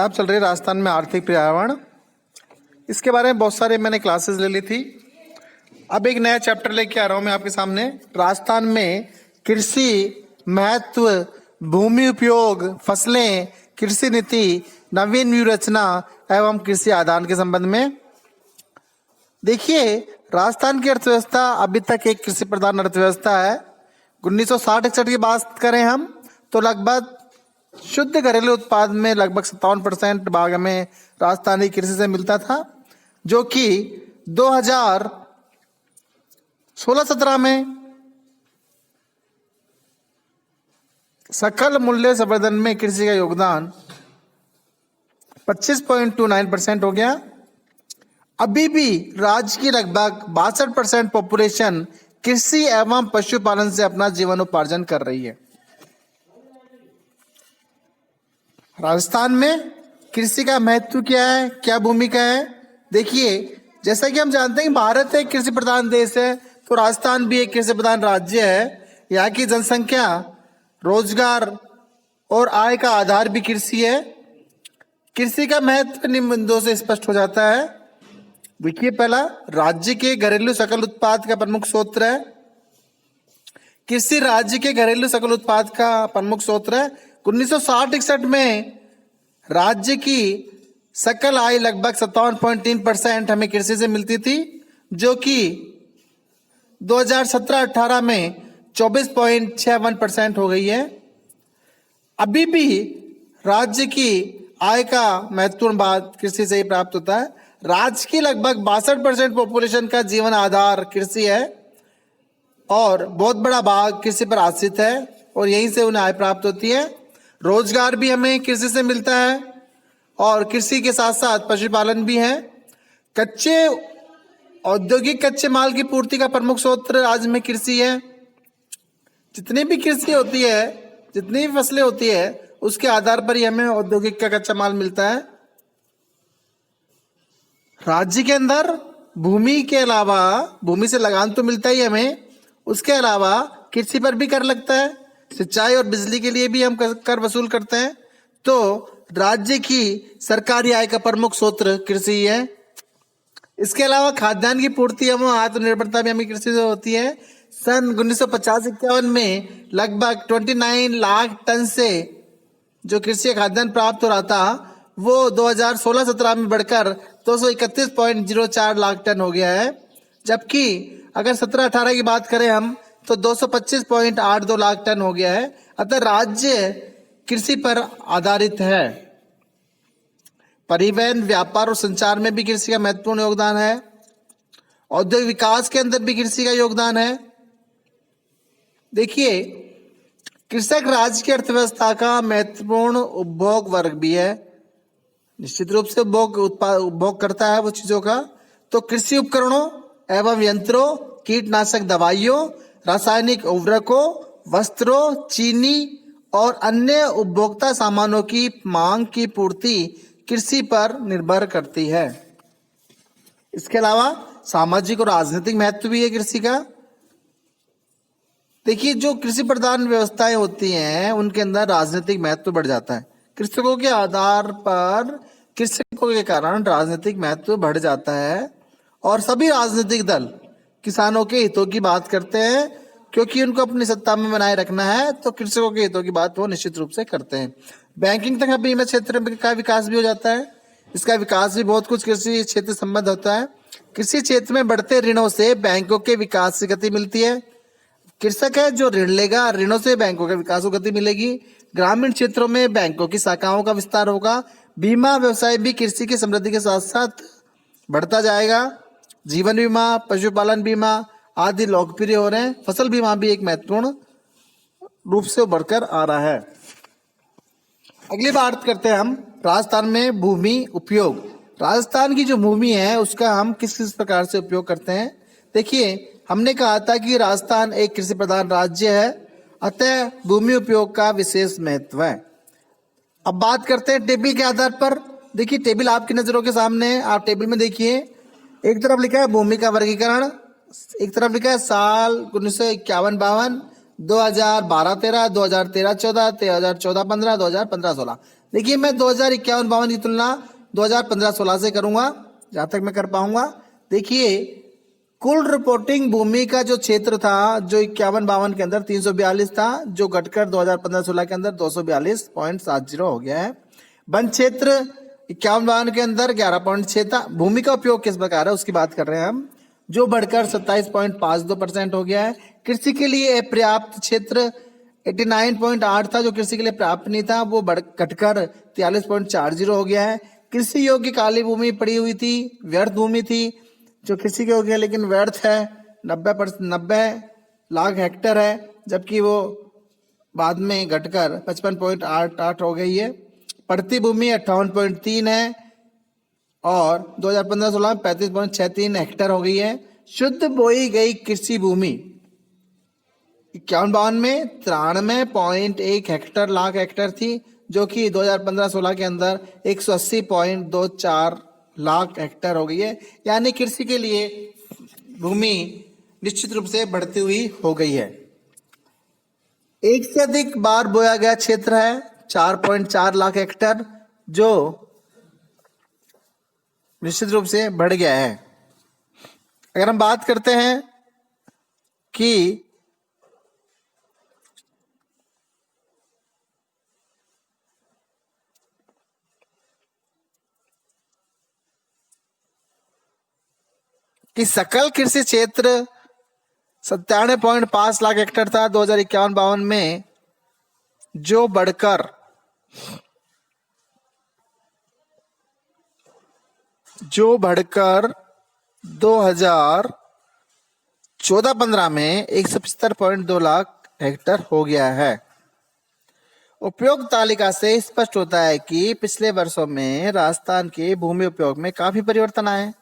किताब चल रही है राजस्थान में आर्थिक पर्यावरण। इसके बारे में बहुत सारे मैंने क्लासेस ले ली थी। अब एक नया चैप्टर लेके आ रहा हूं मैं आपके सामने। राजस्थान में कृषि महत्व, भूमि उपयोग, फसलें, कृषि नीति, नवीन व्यूह रचना एवं कृषि आदान के संबंध में। देखिए, राजस्थान की अर्थव्यवस्था अभी तक एक कृषि प्रधान अर्थव्यवस्था है। 1960-61 की बात करें हम तो लगभग शुद्ध घरेलू उत्पाद में लगभग 57% भाग हमें राजस्थानी कृषि से मिलता था, जो कि 2016-17 में सकल मूल्य संवर्धन में कृषि का योगदान 25.29% हो गया। अभी भी राज्य की लगभग 62% पॉपुलेशन कृषि एवं पशुपालन से अपना जीवनोपार्जन कर रही है। राजस्थान में कृषि का महत्व क्या है, क्या भूमिका है? देखिए, जैसा कि हम जानते हैं कि भारत एक कृषि प्रधान देश है, तो राजस्थान भी एक कृषि प्रधान राज्य है। यहाँ की जनसंख्या, रोजगार और आय का आधार भी कृषि है। कृषि का महत्व निम्न बिंदुओं से स्पष्ट हो जाता है। देखिए, पहला, राज्य के घरेलू सकल उत्पाद का प्रमुख स्रोत है। कृषि राज्य के घरेलू सकल उत्पाद का प्रमुख स्रोत है। 1960-61 में राज्य की सकल आय लगभग 57.3% हमें कृषि से मिलती थी, जो कि 2017-18 में 24.61% हो गई है। अभी भी राज्य की आय का महत्वपूर्ण भाग कृषि से ही प्राप्त होता है। राज्य की लगभग 62% पॉपुलेशन का जीवन आधार कृषि है और बहुत बड़ा भाग कृषि पर आश्रित है और यहीं से उन्हें आय प्राप्त होती है। रोजगार भी हमें कृषि से मिलता है और कृषि के साथ साथ पशुपालन भी है। औद्योगिक कच्चे माल की पूर्ति का प्रमुख स्रोत राज्य में कृषि है। जितनी भी कृषि होती है, जितनी भी फसलें होती है, उसके आधार पर ही हमें औद्योगिक का कच्चा माल मिलता है। राज्य के अंदर भूमि के अलावा, भूमि से लगान तो मिलता ही हमें, उसके अलावा कृषि पर भी कर लगता है। सिंचाई और बिजली के लिए भी हम कर वसूल करते हैं। तो राज्य की सरकारी आय का प्रमुख स्रोत कृषि है। इसके अलावा खाद्यान्न की पूर्ति एवं आत्मनिर्भरता भी हमें कृषि से होती है। सन 1950-51 में लगभग 29 लाख टन से जो कृषि खाद्यान्न प्राप्त हो रहा था, वो 2016-17 में बढ़कर 231.04 लाख टन हो गया है। जबकि अगर 17-18 की बात करें हम तो 225.82 लाख टन हो गया है। अतः राज्य कृषि पर आधारित है। परिवहन, व्यापार और संचार में भी कृषि का महत्वपूर्ण योगदान है। औद्योगिक विकास के अंदर भी कृषि का योगदान है। देखिए, कृषक राज्य की अर्थव्यवस्था का महत्वपूर्ण उपभोग वर्ग भी है। निश्चित रूप से उपभोग करता है वो चीजों का। तो कृषि उपकरणों एवं यंत्रों, कीटनाशक दवाइयों, रासायनिक उर्वरकों, वस्त्रों, चीनी और अन्य उपभोक्ता सामानों की मांग की पूर्ति कृषि पर निर्भर करती है। इसके अलावा सामाजिक और राजनीतिक महत्व भी है कृषि का। देखिए, जो कृषि प्रधान व्यवस्थाएं होती हैं उनके अंदर राजनीतिक महत्व बढ़ जाता है। कृषकों के आधार पर, कृषकों के कारण राजनीतिक महत्व बढ़ जाता है और सभी राजनीतिक दल किसानों के हितों की बात करते हैं, क्योंकि उनको अपनी सत्ता में बनाए रखना है। तो कृषकों के हितों की बात वो निश्चित रूप से करते हैं। बैंकिंग तथा बीमा क्षेत्र का विकास भी हो जाता है। इसका विकास भी बहुत कुछ कृषि क्षेत्र संबंध होता है। कृषि क्षेत्र में बढ़ते ऋणों से बैंकों के विकास की गति मिलती है। कृषक है जो ऋण लेगा, ऋणों से बैंकों के विकास को गति मिलेगी। ग्रामीण क्षेत्रों में बैंकों की शाखाओं का विस्तार होगा। बीमा व्यवसाय भी कृषि की समृद्धि के साथ साथ बढ़ता जाएगा। जीवन बीमा, पशुपालन बीमा आदि लोकप्रिय हो रहे हैं। फसल बीमा भी एक महत्वपूर्ण रूप से बढ़कर आ रहा है। अगली बात करते हैं हम राजस्थान में भूमि उपयोग। राजस्थान की जो भूमि है उसका हम किस किस प्रकार से उपयोग करते हैं। देखिए, हमने कहा था कि राजस्थान एक कृषि प्रधान राज्य है, अतः भूमि उपयोग का विशेष महत्व है। अब बात करते हैं टेबल के आधार पर। देखिए, टेबल आपकी नजरों के सामने है। आप टेबल में देखिए, एक तरफ लिखा है भूमि का वर्गीकरण, एक तरफ लिखा है साल 1951-52, 2012-13, 2013-14, 2014-15, 2015-16। देखिए मैं 2051-52 की तुलना 2015-16 से करूंगा जहां तक मैं कर पाऊंगा। देखिए कुल रिपोर्टिंग भूमि का जो क्षेत्र था जो 51-52 के अंदर 342 था, जो घटकर 2015-16 के अंदर 242.70 हो गया है। वन क्षेत्र 51-52 के अंदर 11.6 था। भूमि का उपयोग किस प्रकार है उसकी बात कर रहे हैं हम, जो बढ़कर 27.52% हो गया है। कृषि के लिए पर्याप्त क्षेत्र 89.8 था, जो कृषि के लिए प्राप्त नहीं था, वो घटकर 43.40 हो गया है। कृषि योग्य काली भूमि पड़ी हुई थी, व्यर्थ भूमि थी जो कृषि के योग्य है लेकिन व्यर्थ है, 90 लाख हेक्टेयर है, जबकि वो बाद में घटकर 55.88 हो गई है। पड़ती भूमि 58.3 है और 2015-16 में 35.63 हेक्टेयर हो गई है। शुद्ध बोई गई कृषि भूमि 51-52 में 93.1 हेक्टेयर लाख हेक्टेयर थी, जो कि 2015-16 के अंदर 180.24 लाख हेक्टेयर हो गई है। यानी कृषि के लिए भूमि निश्चित रूप से बढ़ती हुई हो गई है। एक से अधिक बार बोया गया क्षेत्र है 4.4 लाख हेक्टेयर, जो निश्चित रूप से बढ़ गया है। अगर हम बात करते हैं कि सकल कृषि क्षेत्र 97.5 लाख हेक्टेयर था 2051-52 में, जो बढ़कर 2014-15 में 175.2 लाख हेक्टेयर हो गया है। उपयोग तालिका से स्पष्ट होता है कि पिछले वर्षों में राजस्थान के भूमि उपयोग में काफी परिवर्तन आए।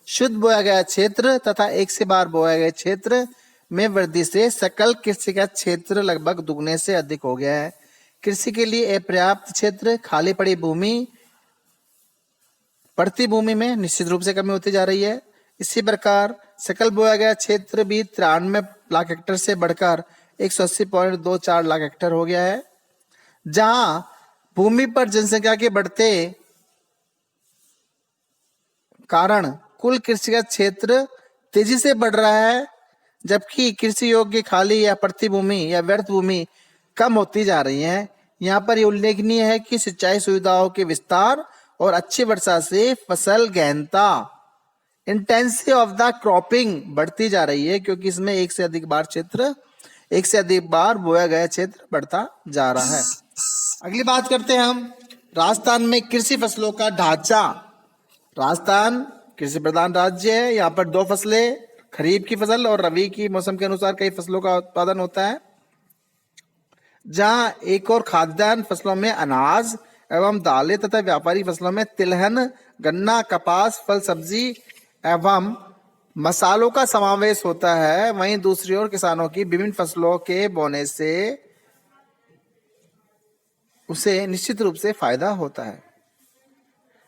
शुद्ध बोया गया क्षेत्र तथा एक से बार बोया गया क्षेत्र में वृद्धि से सकल कृषि का क्षेत्र लगभग दुगने से अधिक हो गया है। कृषि के लिए अपर्याप्त क्षेत्र, खाली पड़ी भूमि, पड़ती भूमि में निश्चित रूप से कमी होती जा रही है। इसी प्रकार सकल बोया गया क्षेत्र भी 93 लाख हेक्टेयर से बढ़कर 180.24 लाख हेक्टेयर हो गया है। जहां भूमि पर जनसंख्या के बढ़ते कारण कुल कृषि का क्षेत्र तेजी से बढ़ रहा है, जबकि कृषि योग्य खाली या पड़ती भूमि या व्यर्थ भूमि कम होती जा रही है। यहाँ पर यह उल्लेखनीय है कि सिंचाई सुविधाओं के विस्तार और अच्छी वर्षा से फसल गहनता इंटेंसिटी ऑफ द क्रॉपिंग बढ़ती जा रही है, क्योंकि इसमें एक से अधिक बार बोया गया क्षेत्र बढ़ता जा रहा है। अगली बात करते हैं हम राजस्थान में कृषि फसलों का ढांचा। राजस्थान कृषि प्रधान राज्य है। यहाँ पर दो फसलें, खरीफ की फसल और रबी की मौसम के अनुसार कई फसलों का उत्पादन होता है। जहां एक और खाद्यान्न फसलों में अनाज एवं दालें तथा व्यापारी फसलों में तिलहन, गन्ना, कपास, फल सब्जी एवं मसालों का समावेश होता है। वहीं दूसरी ओर किसानों की विभिन्न फसलों के बोने से उसे निश्चित रूप से फायदा होता है।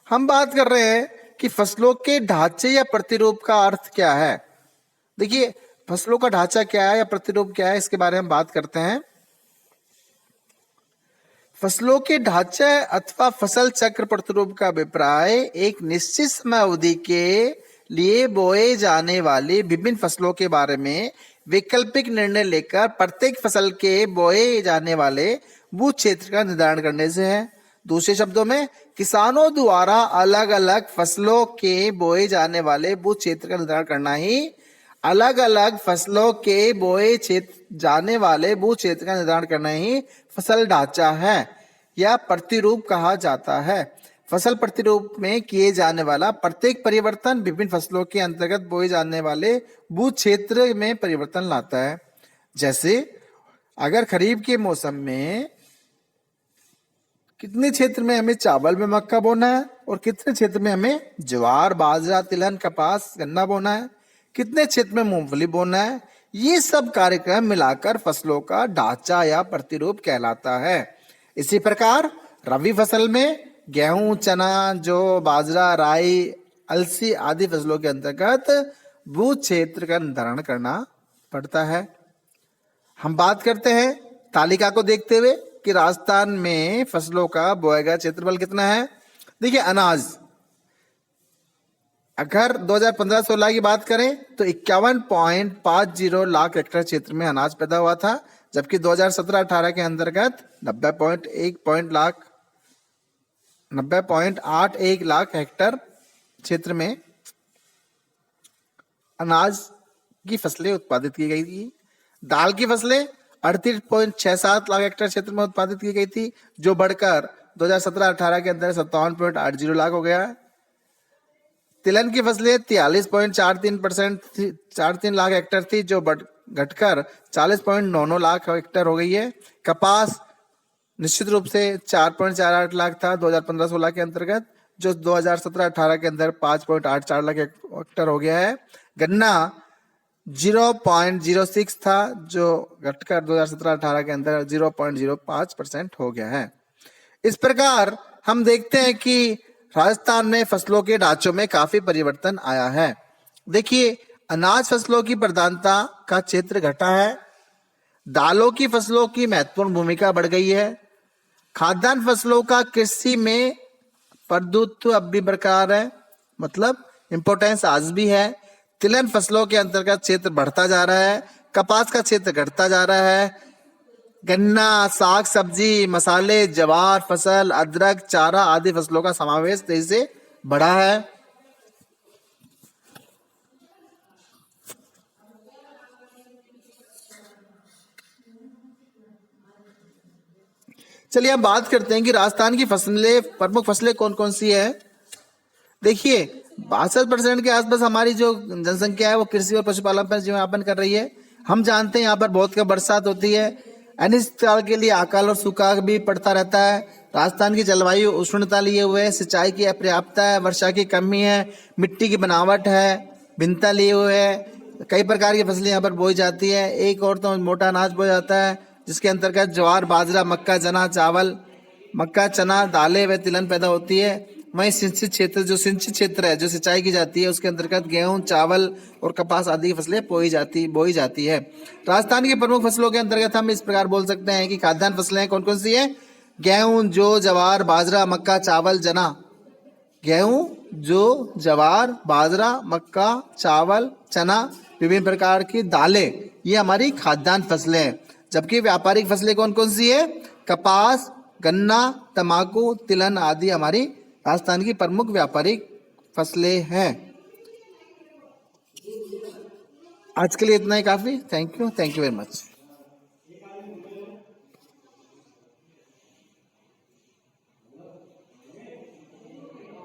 हम बात कर रहे हैं कि फसलों के ढांचे या प्रतिरूप का अर्थ क्या है। देखिए फसलों का ढांचा क्या है या प्रतिरूप क्या है, इसके बारे में बात करते हैं। फसलों के ढांचे अथवा फसल चक्र प्रतिरूप का अभिप्राय एक निश्चित समय अवधि के लिए बोए जाने वाली विभिन्न फसलों के बारे में वैकल्पिक निर्णय लेकर प्रत्येक फसल के बोए जाने वाले भू क्षेत्र का निर्धारण करने से है। दूसरे शब्दों में किसानों द्वारा अलग अलग फसलों के बोए जाने वाले भू क्षेत्र का निर्धारण करना ही अलग अलग फसलों के बोए जाने वाले भू क्षेत्र का निर्धारण करना ही फसल ढांचा है या प्रतिरूप कहा जाता है। फसल प्रतिरूप में किए जाने वाला प्रत्येक परिवर्तन विभिन्न फसलों के अंतर्गत बोए जाने वाले भू क्षेत्र में परिवर्तन लाता है। जैसे अगर खरीफ के मौसम में कितने क्षेत्र में हमें चावल में मक्का बोना है और कितने क्षेत्र में हमें ज्वार, बाजरा, तिलहन, कपास, गन्ना बोना है, कितने क्षेत्र में मूंगफली बोना है, ये सब कार्यक्रम मिलाकर फसलों का ढांचा या प्रतिरूप कहलाता है। इसी प्रकार रबी फसल में गेहूं, चना, जौ, बाजरा, राई, अलसी आदि फसलों के अंतर्गत भू क्षेत्र का निर्धारण करना पड़ता है। हम बात करते हैं तालिका को देखते हुए कि राजस्थान में फसलों का बोया गया क्षेत्रफल कितना है। देखिए अनाज, अगर 2015-16 की बात करें तो 51.50 लाख हेक्टेयर क्षेत्र में अनाज पैदा हुआ था, जबकि 2017-18 के अंतर्गत 90.81 लाख हेक्टेयर क्षेत्र में अनाज की फसलें उत्पादित की गई थी। दाल की फसलें 38.67 लाख हेक्टेयर क्षेत्र में उत्पादित की गई थी, जो बढ़कर 2017-18 के अंदर 57.80 लाख हो गया है। तिलहन की फसलें 43.43 लाख हेक्टेयर थी, जो घटकर 40.99 लाख हेक्टेयर हो गई है। कपास निश्चित रूप से 4.48 लाख था 2015-16 के अंतर्गत, जो 2017-18 के अंदर 5.84 लाख हेक्टेयर हो गया है। गन्ना 0.06 था, जो घटकर 2017-18 के अंदर 0.05% हो गया है। इस प्रकार हम देखते हैं कि राजस्थान में फसलों के ढांचों में काफी परिवर्तन आया है। देखिए अनाज फसलों की प्रधानता का क्षेत्र घटा है, दालों की फसलों की महत्वपूर्ण भूमिका बढ़ गई है, खाद्यान्न फसलों का कृषि में प्रभुत्व अब भी बरकरार है, मतलब इंपोर्टेंस आज भी है। तिलहन फसलों के अंतर्गत क्षेत्र बढ़ता जा रहा है, कपास का क्षेत्र घटता जा रहा है, गन्ना, साग सब्जी, मसाले, ज्वार फसल, अदरक, चारा आदि फसलों का समावेश तेजी से बढ़ा है। चलिए अब बात करते हैं कि राजस्थान की फसलें, प्रमुख फसलें कौन कौन सी है। देखिए 62% के आसपास हमारी जो जनसंख्या है वो कृषि और पशुपालन पर जीवन यापन कर रही है। हम जानते हैं यहाँ पर बहुत कम बरसात होती है, अनिश्चित काल के लिए अकाल और सूखा भी पड़ता रहता है। राजस्थान की जलवायु उष्णता लिए हुए है, सिंचाई की अपर्याप्तता है, वर्षा की कमी है, मिट्टी की बनावट है, भिन्नता लिए हुए है। कई प्रकार की फसलें यहाँ पर बोई जाती है। एक और तो मोटा अनाज बोया जाता है, जिसके अंतर्गत ज्वार, बाजरा, मक्का, चना, चावल, मक्का, चना, दालें व तिलहन पैदा होती है। वहीं सिंचित क्षेत्र है, जो सिंचाई की जाती है, उसके अंतर्गत गेहूं, चावल और कपास आदि की फसलें बोई जाती है। राजस्थान की प्रमुख फसलों के अंतर्गत हम इस प्रकार बोल सकते हैं कि खाद्यान्न फसलें कौन कौन सी है। गेहूं, जौ, जवार, बाजरा, मक्का, चावल, चना। गेहूं, जौ, जवार, बाजरा, मक्का, चावल, चना, विभिन्न प्रकार की दालें, ये हमारी खाद्यान्न फसलें हैं। जबकि व्यापारिक फसलें कौन कौन सी है। कपास, गन्ना, तंबाकू, तिलहन आदि हमारी राजस्थान की प्रमुख व्यापारिक फसलें हैं। आज के लिए इतना ही काफी। Thank you very much.